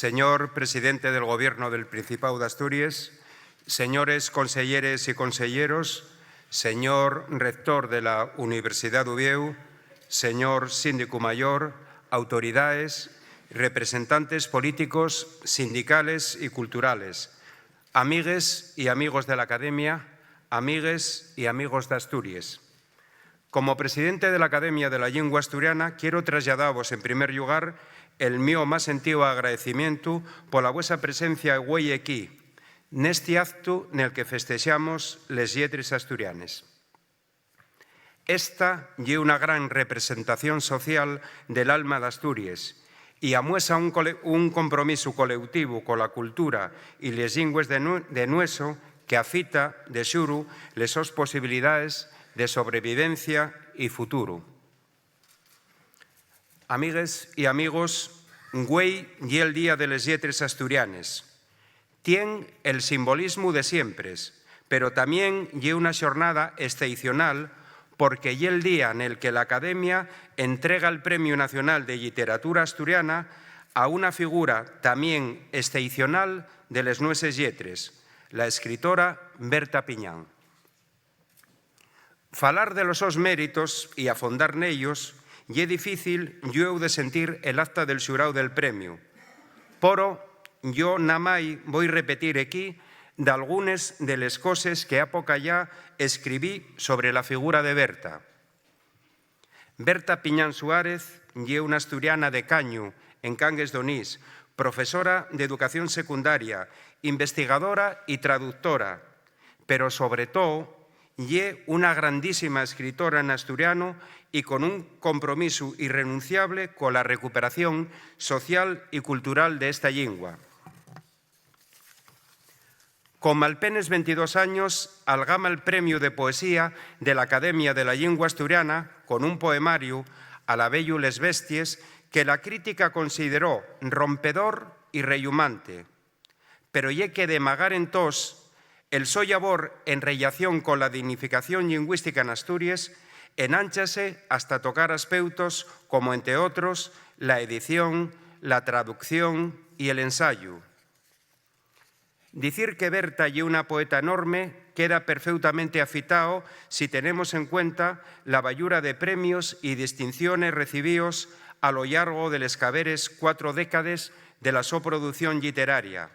señor presidente del Gobierno del Principado de Asturias, señores conselleres y conselleros, señor rector de la Universidad de Uvieu, señor síndico mayor, autoridades, representantes políticos, sindicales y culturales, amigues y amigos de la Academia, amigues y amigos de Asturias. Como presidente de la Academia de la Lengua Asturiana, quiero trasladaros, en primer lugar, el mío más sentido agradecimiento por la vuestra presencia hoy aquí, neste acto nel que festexamos les lletres asturianes. Esta lle una gran representación social del alma de Asturias y amuesa un compromiso colectivo con la cultura y les lingües de nueso que afita, de xuru, les sos posibilidades de sobrevivencia y futuro. Amigues y amigos, güey y el Día de les Lletres Asturianes. Tien el simbolismo de siempre, pero también lle una xornada excepcional porque lle el día en el que la Academia entrega el Premio Nacional de Literatura Asturiana a una figura también excepcional de les nueses lletres, la escritora Berta Piñán. Falar de los sos méritos y afondar nellos lle difícil yo de sentir el acta del xurao del premio. Poro, yo namai voy repetir aquí de algunes de les coses que a poca ya escribí sobre la figura de Berta. Berta Piñán Suárez lle una asturiana de Caño, en Cangues d'Onís, profesora de educación secundaria, investigadora y traductora, pero sobre todo lle una grandísima escritora en asturiano y con un compromiso irrenunciable con la recuperación social y cultural de esta lengua. Con malpenes 22 años, algama el premio de poesía de la Academia de la Lengua Asturiana con un poemario, A la bello les besties, que la crítica consideró rompedor y reyumante. Pero lle que de magar en tos, el so labor en relación con la dignificación lingüística en Asturias enánchase hasta tocar aspectos como, entre otros, la edición, la traducción y el ensayo. Dicir que Berta lle una poeta enorme queda perfectamente afitado si tenemos en cuenta la bayura de premios y distinciones recibidos a lo largo de les caberes 4 décades de la so producción literaria.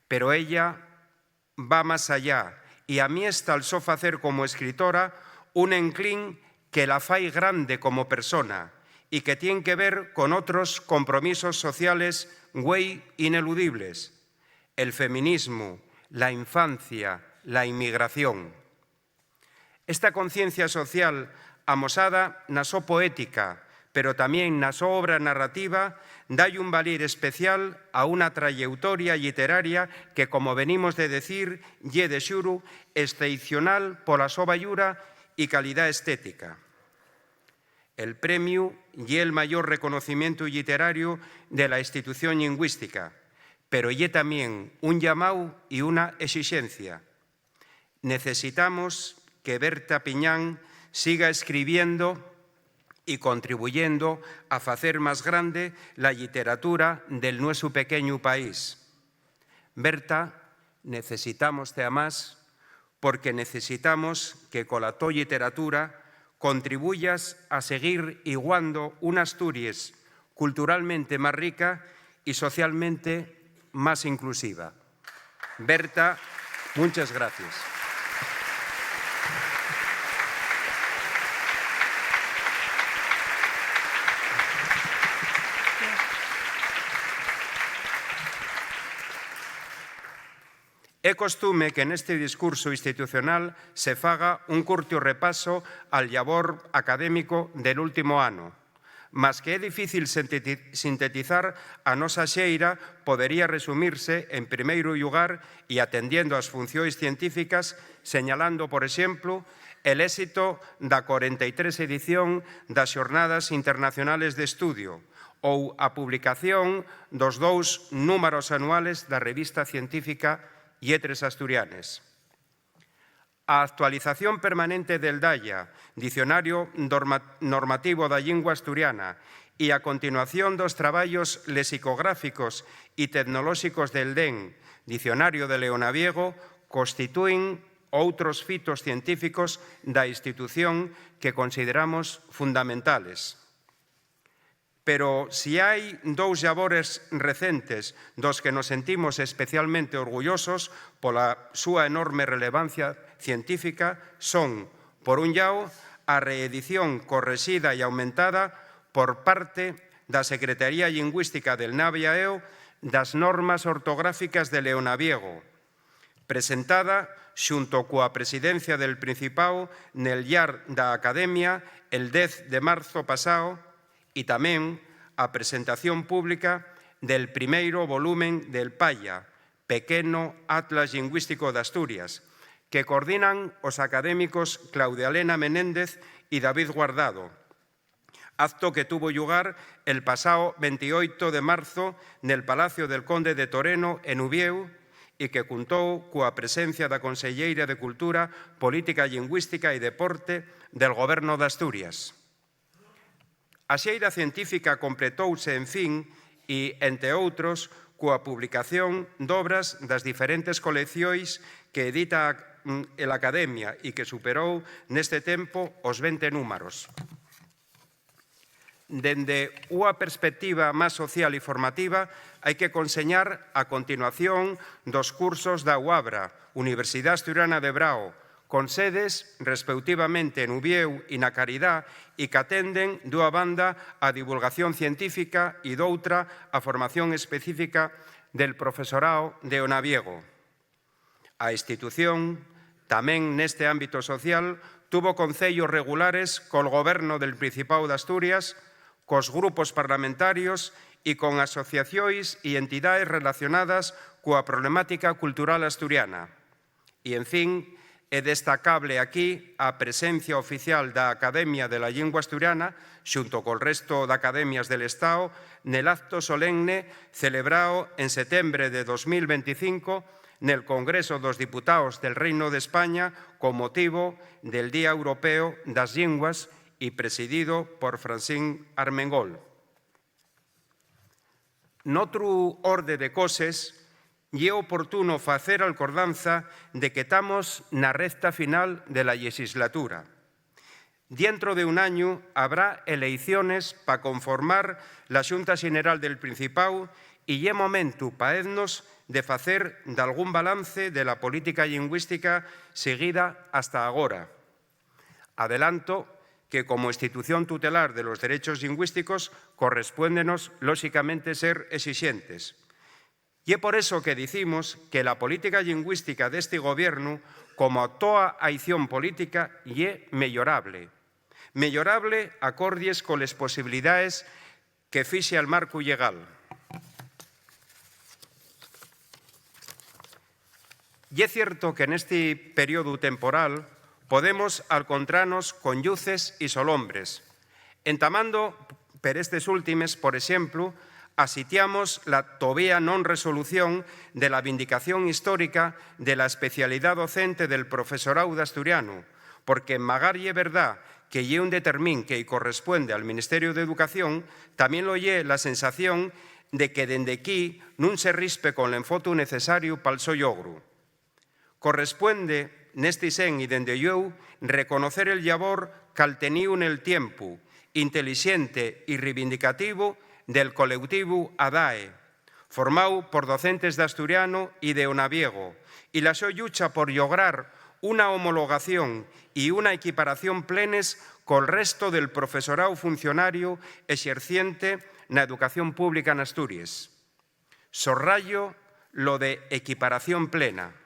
Pero ella va más allá y a mí está al so facer como escritora un enclín que la fai grande como persona y que tiene que ver con otros compromisos sociales güey ineludibles. El feminismo, la infancia, la inmigración. Esta conciencia social amosada na so poética, pero también na so obra narrativa, dalle un valir especial a una trayectoria literaria que, como venimos de decir, lle de xuru excepcional pola so bayura y calidad estética. El premio lle el mayor reconocimiento literario de la institución lingüística, pero lle también un llamado y una exigencia. Necesitamos que Berta Piñán siga escribiendo y contribuyendo a facer más grande la literatura del nuestro pequeño país. Berta, necesitamos a más porque necesitamos que con la tu literatura contribuyas a seguir igualando una Asturias culturalmente más rica y socialmente más inclusiva. Berta, muchas gracias. É costume que neste discurso institucional se faga un curto repaso al labor académico del último ano, mas que é difícil sintetizar a nosa xeira podería resumirse en primeiro lugar e atendiendo ás funcións científicas, señalando, por exemplo, el éxito da 43 edición das Xornadas Internacionales de Estudio ou a publicación dos 2 números anuales da revista científica Lletres Asturianes. A actualización permanente del DAIA, Dicionario Normativo da Lingua Asturiana, e a continuación dos traballos lexicográficos e tecnolóxicos del DEN, Dicionario de Leonaviego, constitúen outros fitos científicos da institución que consideramos fundamentales. Pero si hai dous labores recentes dos que nos sentimos especialmente orgullosos pola súa enorme relevancia científica son, por un lado, a reedición correxida e aumentada por parte da Secretaría Lingüística del NAVIAEO das normas ortográficas de Leonaviego, presentada xunto coa presidencia del Principado nel IAR da Academia el 10 de marzo pasado e tamén a presentación pública del primeiro volumen del PAIA, Pequeno Atlas Lingüístico de Asturias, que coordinan os académicos Claudia Elena Menéndez e David Guardado, acto que tuvo lugar el pasado 28 de marzo nel Palacio del Conde de Toreno, en Ubieu, e que contou coa presencia da Conselleira de Cultura, Política Lingüística e Deporte del Goberno de Asturias. A xeira científica completouse, en fin, e, entre outros, coa publicación dobras das diferentes coleccións que edita a Academia e que superou neste tempo os 20 números. Dende unha perspectiva máis social e formativa, hai que conseñar a continuación dos cursos da UABRA, Universidade Asturiana de Brao, con sedes, respectivamente, en Ubieu e na Caridad, e que atenden, dunha banda, a divulgación científica e doutra, a formación específica del profesorado de Leonaviego. A institución, tamén neste ámbito social, tuvo concellos regulares col Goberno del Principado de Asturias, cos grupos parlamentarios e con asociacións e entidades relacionadas coa problemática cultural asturiana. E, en fin, é destacable aquí a presencia oficial da Academia de la Lingua Asturiana, xunto col resto de academias del Estado, nel acto solemne celebrado en setembro de 2025 nel Congreso dos Diputados del Reino de España con motivo del Día Europeo das Linguas e presidido por Francín Armengol. Noutro orde de coses, é oportuno facer alcordanza de que estamos na recta final de la legislatura. Dentro de un año habrá eleiciones para conformar la Xunta Xeneral del Principado e é momento paeznos de facer de algún balance de la política lingüística seguida hasta agora. Adelanto que como institución tutelar de los derechos lingüísticos correspóndenos, lóxicamente, ser exixentes. E é por eso que dicimos que la política lingüística deste Goberno, como toda a acción política, é mellorable. Mellorable acordies coles posibilidades que fixe al marco legal. E é cierto que neste período temporal podemos alcontrarnos con lluces e solombres. Entamando per estes últimes, por exemplo, asitiamos la todavía non resolución de la vindicación histórica de la especialidad docente del profesorado de asturiano, porque en magari é verdad que lle un determín que corresponde al Ministerio de Educación, tamén lo lle la sensación de que dende aquí non se rispe con l'enfoto necesario pal so logro. Corresponde neste sen e dende eu reconocer el labor calteniu nel tiempo, intelixente e reivindicativo del colectivo ADAE, formado por docentes de asturiano e de Leonaviego, e la súa lucha por lograr unha homologación e unha equiparación plenes col resto del profesorado funcionario exerciente na educación pública en Asturias. Sorrallo lo de equiparación plena.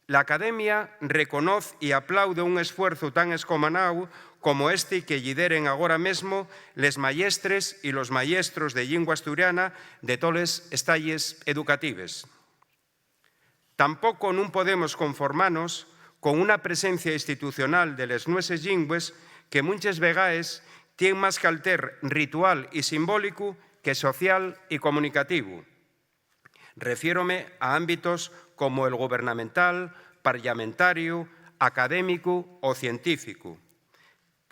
La Academia reconoce e aplaude un esfuerzo tan escomanado como este que lideren agora mesmo les maestres e los maestros de lingua asturiana de toles estalles educatives. Tampouco non podemos conformarnos con unha presencia institucional de les nueses lingües que muchas vegaes tien máis calter ritual e simbólico que social e comunicativo. Refiérome a ámbitos como el gubernamental, parlamentario, académico o científico.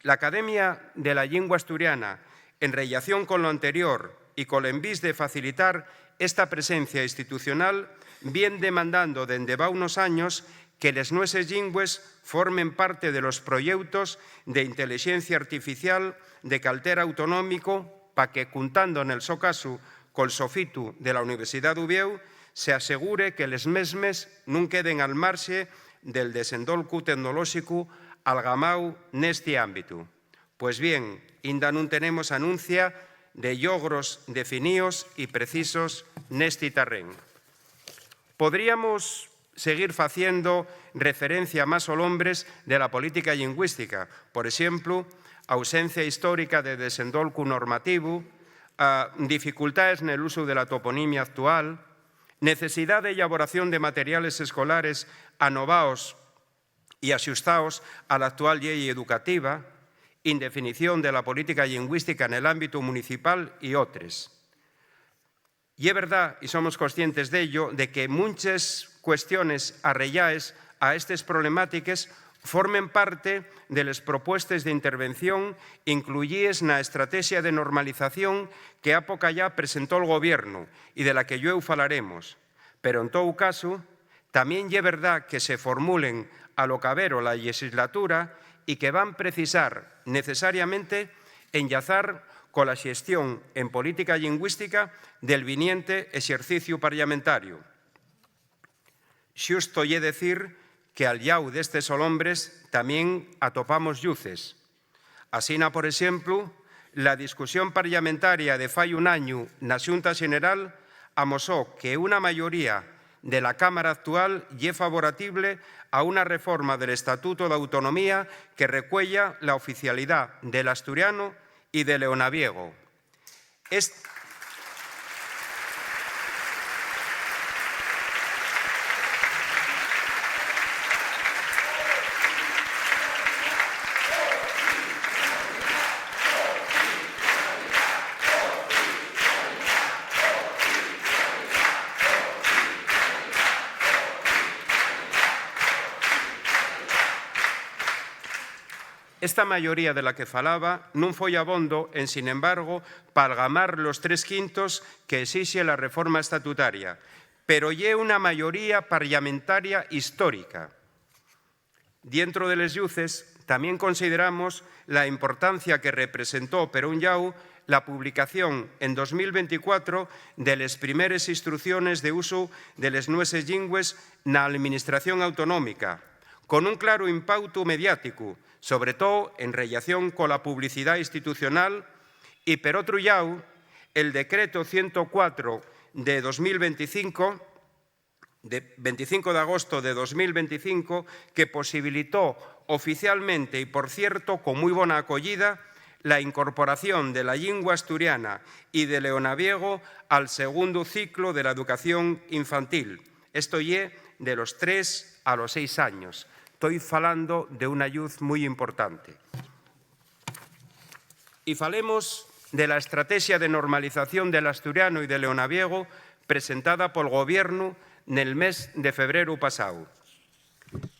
La Academia de la Lingua Asturiana En relación con lo anterior y con el envís de facilitar esta presencia institucional, bien demandando dende va unos años que les nueses lingües formen parte de los proyectos de inteligencia artificial de caltera autonómico para que, juntando en el so caso col Sofitu de la Universidad d'Ubieu, se asegure que les mesmes non queden al marxe del desendolcu tecnolóxico algamau neste ámbito. Pues bien, ainda non tenemos anuncia de logros definidos e precisos neste terreno. Podríamos seguir facendo referencia más olombres de la política lingüística, por exemplo, ausencia histórica de desendolcu normativo, dificultades en el uso de la toponimia actual, necesidad de elaboración de materiales escolares anovaos y axustaos a la actual ley educativa, indefinición de la política lingüística en el ámbito municipal y otros. Y es verdad, y somos conscientes de ello, de que muchas cuestiones arrellaes a estas problemáticas formen parte de las propuestas de intervención incluidas en la estrategia de normalización que a poca ya presentó el Gobierno y de la que yo falaremos. Pero en todo caso, también es verdad que se formulen a lo cabero la legislatura y que van a precisar necesariamente enlazar con la xestión en política lingüística del viniente exercicio parlamentario. Xusto lle decir que al llau destes olombres tamén atopamos lluces. Asina, por exemplo, la discusión parlamentaria de fai un año na Xunta Xeneral amosó que una mayoría de la Cámara actual lle favorable a una reforma del Estatuto de Autonomía que recuella la oficialidad del asturiano y del leonaviego. Esta mayoría de la que falaba non foi abondo en, sin embargo, palgamar los 3/5 que exixe la reforma estatutaria, pero lle una mayoría parlamentaria histórica. Dentro de les lluces, tamén consideramos la importancia que representó per un llau la publicación en 2024 de les primeres instrucciones de uso de les nueses lingües na Administración Autonómica, con un claro impacto mediático, sobre todo en relación con la publicidad institucional, y por otro lado, el decreto 104 de 2025, de 25 de agosto de 2025, que posibilitó oficialmente y, por cierto, con muy buena acogida, la incorporación de la lengua asturiana y de leonaviego al segundo ciclo de la educación infantil. Esto es de los 3 a los 6 años. Estoy falando de una luz muy importante. Y falemos de la estrategia de normalización del asturiano y del leonaviego presentada por el Gobierno en el mes de febrero pasado.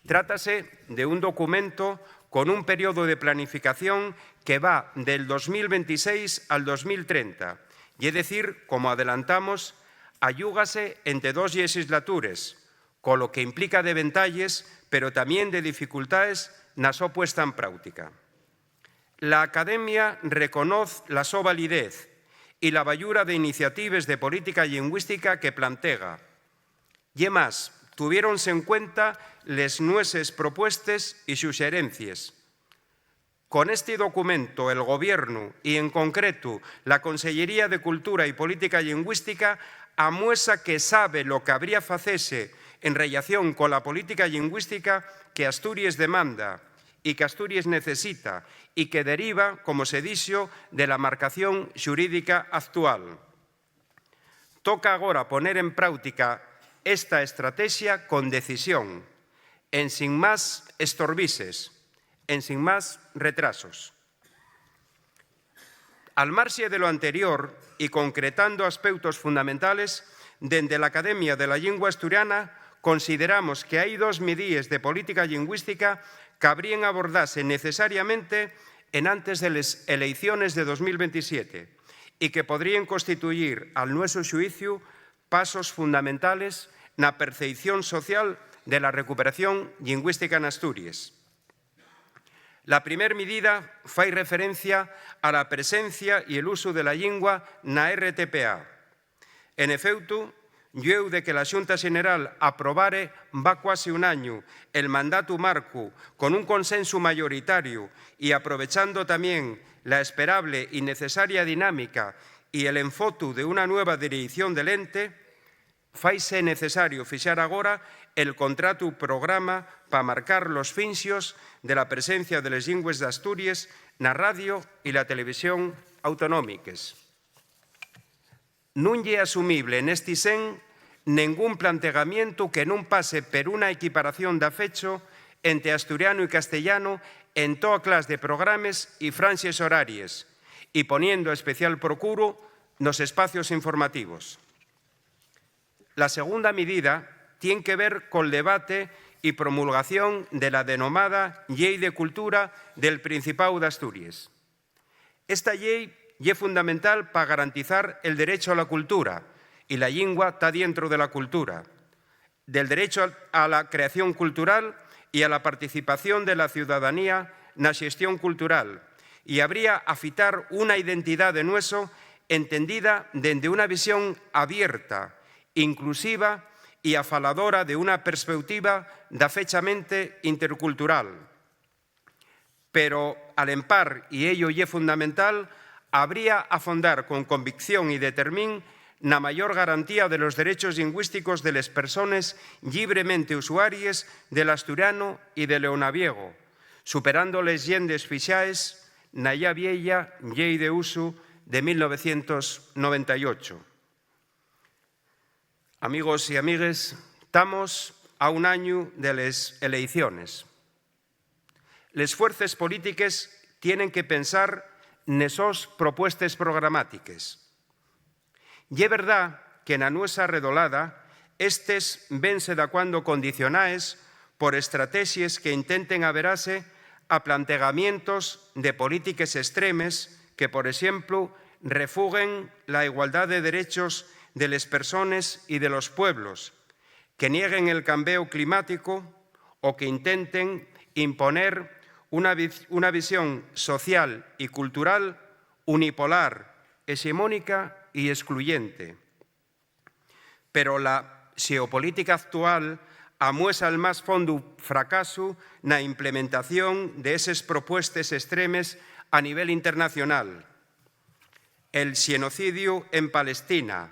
Trátase de un documento con un periodo de planificación que va del 2026 al 2030. Y es decir, como adelantamos, ayúgase entre 2 legislatures, con lo que implica de ventalles, pero también de dificultades na súa puesta en práctica. La Academia reconoce la súa validez y la vallura de iniciativas de política lingüística que plantea. Y más, tuviéronse en cuenta les nueses propuestas y sugerencias. Con este documento, el Gobierno y, en concreto, la Consellería de Cultura y Política Lingüística amuesa que sabe lo que habría facese en relación con la política lingüística que Asturias demanda y que Asturias necesita y que deriva, como se dixo, de la marcación xurídica actual. Toca agora poner en práctica esta estrategia con decisión, en sin más estorbises, en sin más retrasos. Al marxe de lo anterior y concretando aspectos fundamentales, dende la Academia de la Lingua Asturiana consideramos que hai 2 medidas de política lingüística que habrían abordarse necesariamente en antes de las elecciones de 2027 y que podrían constituir, al nuestro xuicio, pasos fundamentales na percepción social de la recuperación lingüística en Asturias. La primera medida fai referencia a la presencia y el uso de la lingua na RTPA. En efecto, luego de que la Xunta Xeneral aprobare va casi un año el mandato marco con un consenso mayoritario y aprovechando también la esperable y necesaria dinámica y el enfoque de una nueva dirección del ente, faise necesario fixar agora el contrato programa para marcar los finxos de la presencia de les lingües de Asturias na radio y la televisión autonómicas. Non lle asumible neste sen ningún planteamiento que non pase per unha equiparación de afecho entre asturiano e castellano en toda clase de programas e franxes horarias e poniendo especial procuro nos espacios informativos. La segunda medida tiene que ver con el debate y promulgación de la denominada Ley de Cultura del Principado de Asturias. Esta ley es fundamental para garantizar el derecho a la cultura, y la lengua está dentro de la cultura, del derecho a la creación cultural y a la participación de la ciudadanía en la gestión cultural, y habría a fitar una identidad de nueso entendida desde una visión abierta, inclusiva y afaladora de una perspectiva dafechamente intercultural. Pero, al empar, y ello es fundamental, habría a fondar con convicción y determin na mayor garantía de los derechos lingüísticos de las personas libremente usuarias del asturiano y del leonaviego, superando les llendes fixaes na ya vieja Ley de Uso de 1998. Amigos y amigues, estamos a un año de las elecciones. Las fuerzas políticas tienen que pensar nesos propuestas programáticas. Y es verdad que na nuestra redolada estes vense da cuando condicionaes por estrategias que intenten averase a planteamientos de políticas extremes que, por ejemplo, refuguen la igualdad de derechos de las personas y de los pueblos, que nieguen el cambio climático o que intenten imponer una visión social y cultural unipolar, hegemónica y excluyente. Pero la xeopolítica actual amuesa el más fondo fracaso na implementación de esas propuestas extremes a nivel internacional. El genocidio en Palestina,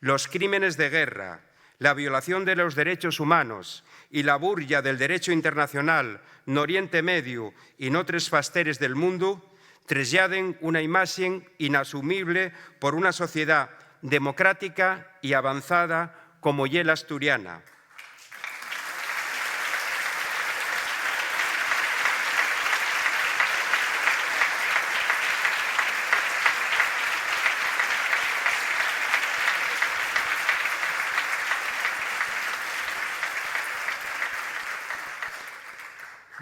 los crímenes de guerra, la violación de los derechos humanos y la burla del derecho internacional en Oriente Medio y en otros fasteres del mundo trasladen una imagen inasumible por una sociedad democrática y avanzada como la asturiana.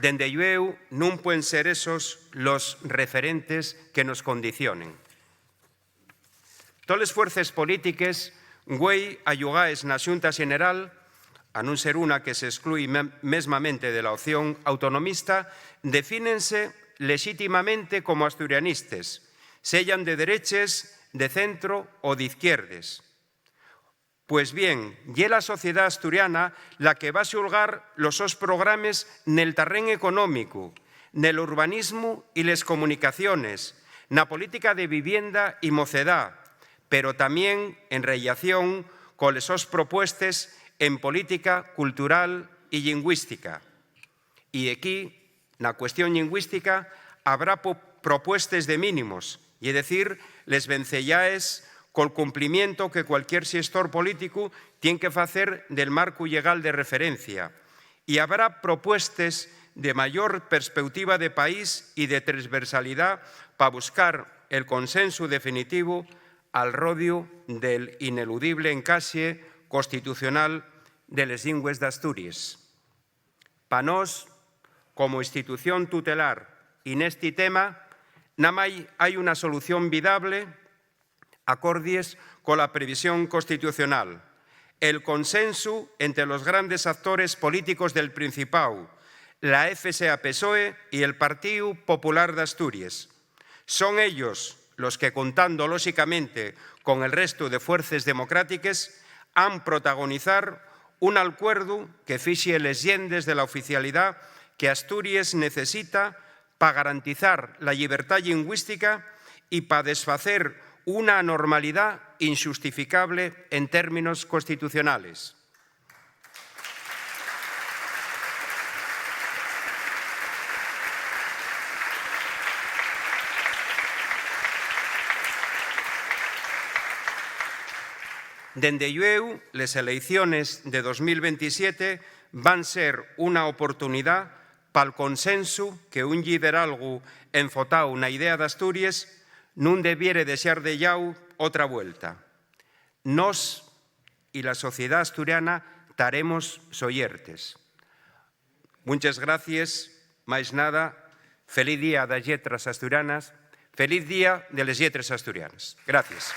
Dende llueu non pueden ser esos los referentes que nos condicionen. Todas las fuerzas políticas güey ayugaes na Xunta Xeneral, a non ser una que se exclui mesmamente de la opción autonomista, defínense legítimamente como asturianistes, sellan de dereches, de centro o de izquierdes. Pues bien, y la sociedad asturiana la que va a xulgar los sos programas nel terreno económico, nel urbanismo y les comunicaciones, na política de vivienda y mocedad, pero también en relación con les sos propuestas en política cultural y lingüística. Y aquí, na cuestión lingüística, habrá propuestas de mínimos, y es decir, les vencellaes col cumplimiento que cualquier xestor político tiene que facer del marco legal de referencia. Y habrá propuestas de mayor perspectiva de país y de transversalidad para buscar el consenso definitivo al rodio del ineludible encaixe constitucional de les lingües d'Asturias. Pa nós, como institución tutelar, y neste tema, Namai hai unha solución viable acordes cola previsión constitucional, el consenso entre los grandes actores políticos del Principado, la FSA-PSOE y el Partido Popular de Asturias. Son ellos los que, contando lógicamente con el resto de fuerzas democráticas, han protagonizar un acuerdo que fixe les llendes de la oficialidad que Asturias necesita para garantizar la libertad lingüística y para desfacer una anormalidad injustificable en términos constitucionales. Dende llueu, les elecciones de 2027 van ser una oportunidad para el consenso que un liderazgo enfotado na idea de Asturias non debiere deixar de llau outra vuelta. Nos y la sociedad asturiana estaremos soyertes. Muchas gracias, máis nada, feliz día das letras asturianas, feliz día de les lletres asturianas. Gracias.